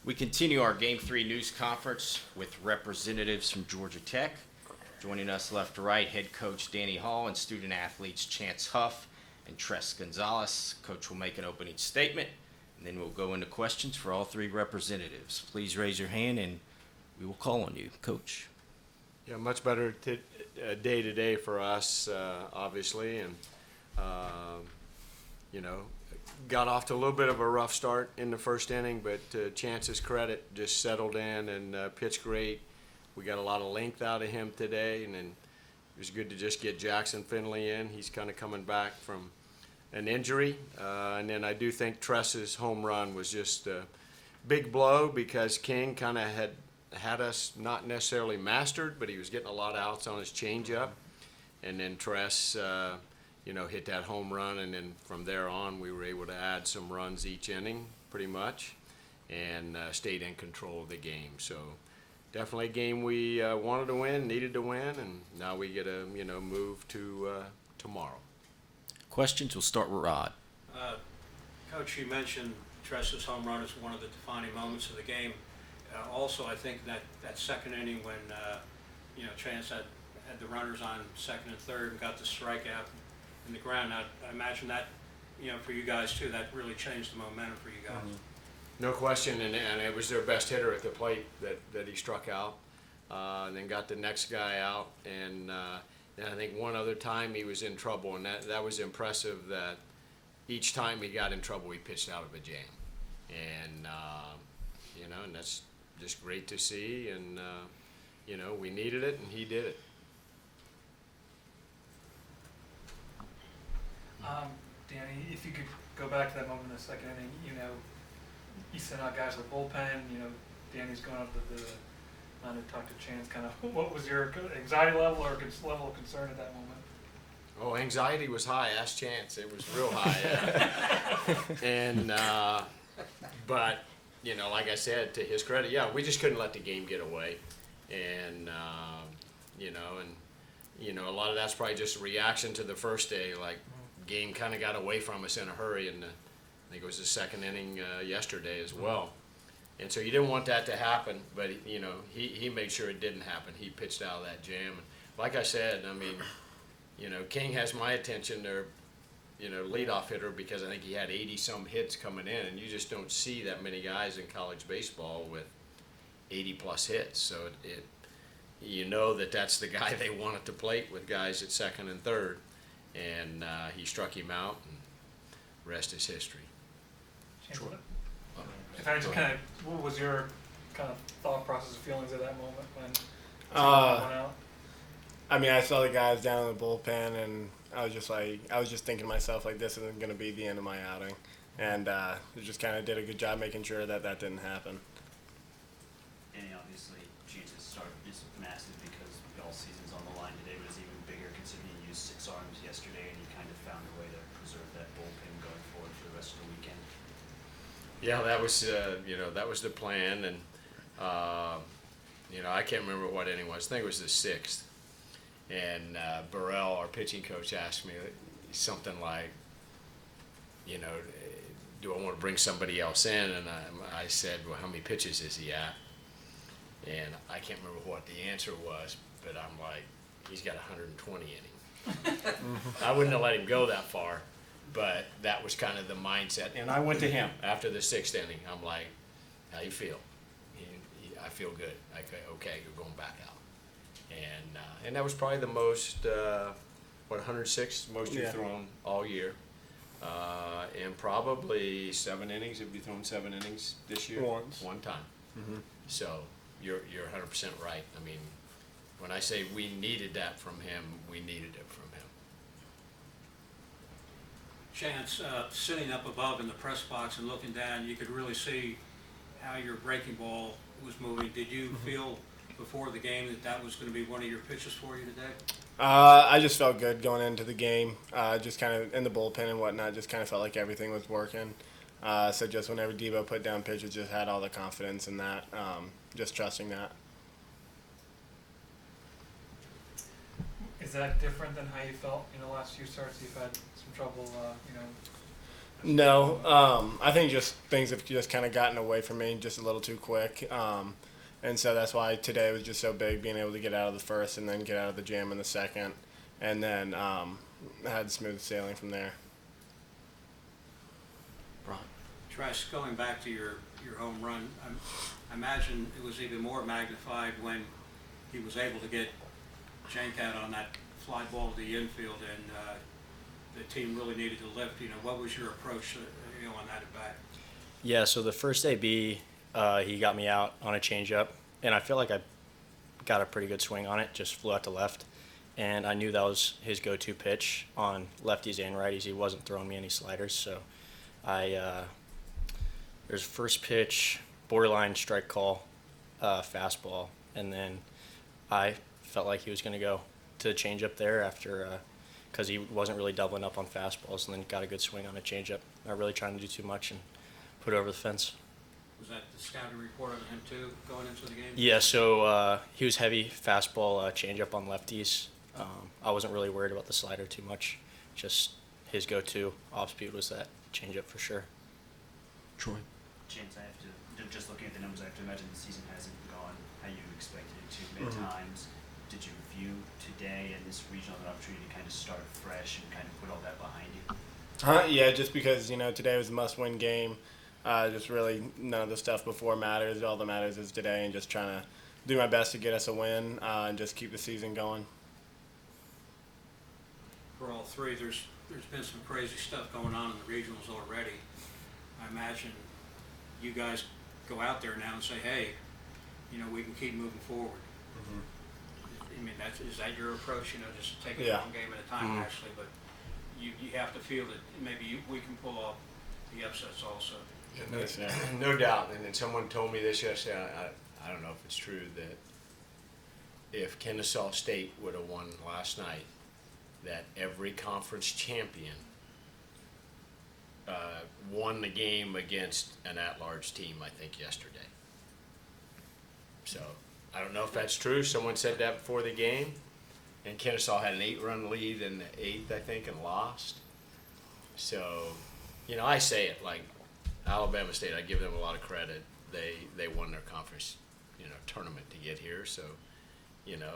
We continue our Game 3 news conference with representatives from Georgia Tech. Joining us left to right, head coach Danny Hall and student athletes Chance Huff and Tress Gonzalez. Coach will make an opening statement, and then we'll go into questions for all three representatives. Please raise your hand, and we will call on you. Coach. Yeah, much better day today for us, obviously, and got off to a little bit of a rough start in the first inning, but to Chance's credit, just settled in and pitched great. We got a lot of length out of him today, and then it was good to just get Jackson Finley in. He's kind of coming back from an injury, and then I do think Tress's home run was just a big blow because King kind of had us not necessarily mastered, but he was getting a lot of outs on his changeup, and then Tress hit that home run, and then from there on we were able to add some runs each inning pretty much and stayed in control of the game. So definitely a game we wanted to win, needed to win, and now we get to move to tomorrow. Questions? We'll start with Rod. Coach, you mentioned Tress's home run as one of the defining moments of the game. Also, I think that second inning when Chance had the runners on second and third and got the strikeout in the ground. Now, I imagine that, for you guys too, that really changed the momentum for you guys. Mm-hmm. No question, and it was their best hitter at the plate that he struck out, and then got the next guy out, and I think one other time he was in trouble, and that was impressive that each time he got in trouble, he pitched out of a jam, and and that's just great to see, and we needed it, and he did it. Danny, if you could go back to that moment in the second inning, you sent out guys to the bullpen, Danny's going up to the line to talk to Chance, kind of, what was your anxiety level or level of concern at that moment? Oh, anxiety was high. Ask Chance. It was real high. And, but, like I said, to his credit, we just couldn't let the game get away. And, a lot of that's probably just a reaction to the first day, like, game kind of got away from us in a hurry, and I think it was the second inning yesterday as well. And so you didn't want that to happen, but he made sure it didn't happen. He pitched out of that jam. And like I said, King has my attention there, leadoff hitter, because I think he had 80-some hits coming in, and you just don't see that many guys in college baseball with 80-plus hits. So that's the guy they want at the plate with guys at second and third. And he struck him out, and rest is history. Sure. If I just what was your kind of thought process, feelings at that moment when went out? I saw the guys down in the bullpen, and I was just thinking to myself, like, this isn't going to be the end of my outing. And just kind of did a good job making sure that didn't happen. And obviously, Chance's start is massive because all season's on the line today, but it's even bigger considering you used 6 arms yesterday, and you kind of found a way to preserve that bullpen going forward for the rest of the weekend. Yeah, that was the plan, and I can't remember what inning it was. I think it was the 6th, and Burrell, our pitching coach, asked me something like, do I want to bring somebody else in? And I said, well, how many pitches is he at? And I can't remember what the answer was, but I'm like, he's got 120 innings. I wouldn't have let him go that far, but that was kind of the mindset. And I went to him after the 6th inning. I'm like, how you feel? I feel good. Okay, you're going back out. And that was probably the most, 106, most you've thrown all year. And probably 7 innings. Have you thrown 7 innings this year? Once. One time. Mm-hmm. So you're 100% right. When I say we needed that from him, we needed it from him. Chance, sitting up above in the press box and looking down, you could really see how your breaking ball was moving. Did you feel before the game that was going to be one of your pitches for you today? I just felt good going into the game. Just kind of in the bullpen and whatnot, just kind of felt like everything was working. So just whenever Debo put down pitches, just had all the confidence in that, just trusting that. Is that different than how you felt in the last few starts? You've had some trouble, No, I think just things have just kind of gotten away from me just a little too quick. And so that's why today was just so big, being able to get out of the first and then get out of the jam in the second. And then had smooth sailing from there. Ron. Tress, going back to your home run, I imagine it was even more magnified when he was able to get Jankat on that fly ball to the infield, and the team really needed to lift. What was your approach, on that at bat? Yeah, so the first AB, he got me out on a changeup, and I feel like I got a pretty good swing on it, just flew out to left. And I knew that was his go-to pitch on lefties and righties. He wasn't throwing me any sliders, so there's first pitch, borderline strike call, fastball, and then I felt like he was going to go to the changeup there after, because he wasn't really doubling up on fastballs, and then got a good swing on a changeup. Not really trying to do too much and put it over the fence. Was that the scouting report on him too, going into the game? Yeah, so he was heavy fastball, changeup on lefties. I wasn't really worried about the slider too much. Just his go-to off speed was that changeup for sure. Troy. Chance, I have to, just looking at the numbers, I have to imagine the season hasn't gone how you expected it to at times. Did you view today and this regional an opportunity to kind of start fresh and kind of put all that behind you? Yeah, just because, today was a must-win game. Just really none of the stuff before matters. All that matters is today, and just trying to do my best to get us a win and just keep the season going. For all three, there's been some crazy stuff going on in the regionals already. I imagine you guys go out there now and say, hey, we can keep moving forward. I mean, is that your approach? Just take it one game at a time, actually, but you have to feel that maybe we can pull off the upsets also. Yeah, no doubt. And then someone told me this yesterday. I don't know if it's true, that if Kennesaw State would have won last night, that every conference champion won the game against an at-large team, I think, yesterday. So I don't know if that's true. Someone said that before the game. And Kennesaw had an 8-run lead in the 8th, I think, and lost. So, I say it like Alabama State. I give them a lot of credit. They won their conference, tournament to get here. So,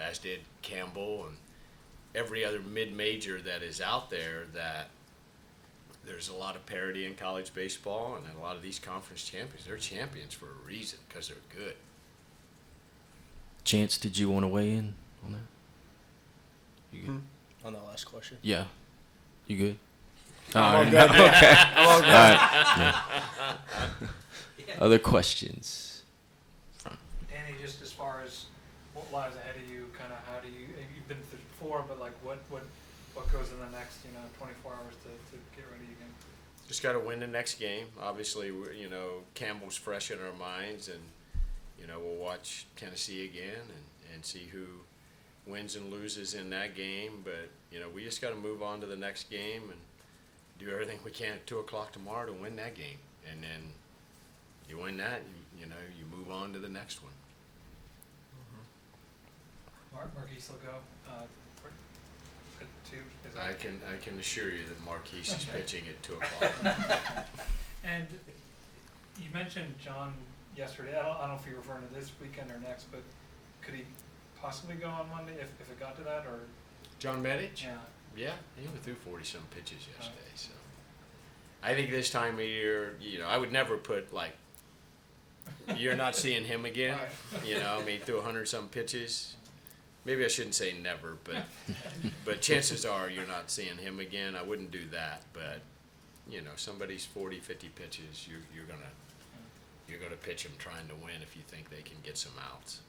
as did Campbell and every other mid-major that is out there, that there's a lot of parity in college baseball, and a lot of these conference champions, they're champions for a reason, because they're good. Chance, did you want to weigh in on that? You good? On that last question. Yeah. You good? I'm all right. good. Okay. I'm all good. All right. Yeah. Other questions? Danny, just as far as what lies ahead of you, kind of how do you've been through before, but like what goes in the next 24 hours to get ready again? Just got to win the next game. Obviously, Campbell's fresh in our minds, and we'll watch Tennessee again and see who wins and loses in that game. But we just got to move on to the next game and do everything we can at 2:00 tomorrow to win that game. And then you win that, you move on to the next one. Marquise will go. Two. I can assure you that Marquise is pitching at 2:00. And you mentioned John yesterday. I don't know if you're referring to this weekend or next, but could he possibly go on Monday if it got to that, or? John Medich? Yeah. Yeah, he went through 40-some pitches yesterday. So I think this time of year, I would never put you're not seeing him again. Right. Through 100-some pitches. Maybe I shouldn't say never, but chances are you're not seeing him again. I wouldn't do that, but somebody's 40, 50 pitches, you're gonna pitch them trying to win if you think they can get some outs.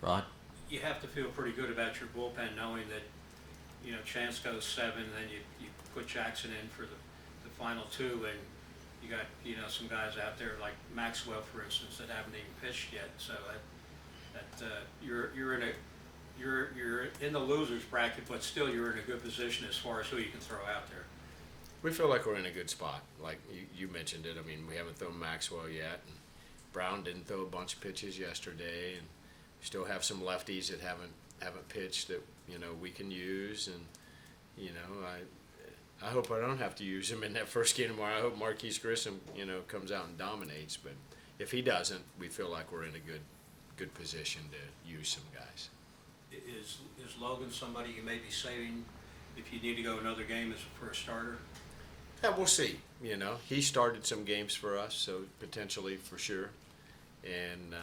Rod? You have to feel pretty good about your bullpen, knowing that Chance goes 7, then you put Jackson in for the final 2, and you got some guys out there like Maxwell, for instance, that haven't even pitched yet. So you're in the losers bracket, but still you're in a good position as far as who you can throw out there. We feel like we're in a good spot. Like you mentioned it. I mean, we haven't thrown Maxwell yet, and Brown didn't throw a bunch of pitches yesterday, and still have some lefties that haven't pitched that we can use, and I hope I don't have to use him in that first game tomorrow. I hope Marquise Grissom, comes out and dominates. But if he doesn't, we feel like we're in a good position to use some guys. Is Logan somebody you may be saving if you need to go another game as for a starter? Yeah, we'll see. He started some games for us, so potentially for sure. And,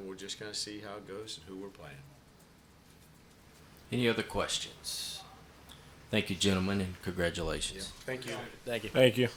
we're just going to see how it goes and who we're playing. Any other questions? Thank you, gentlemen, and congratulations. Thank you. Thank you. Thank you.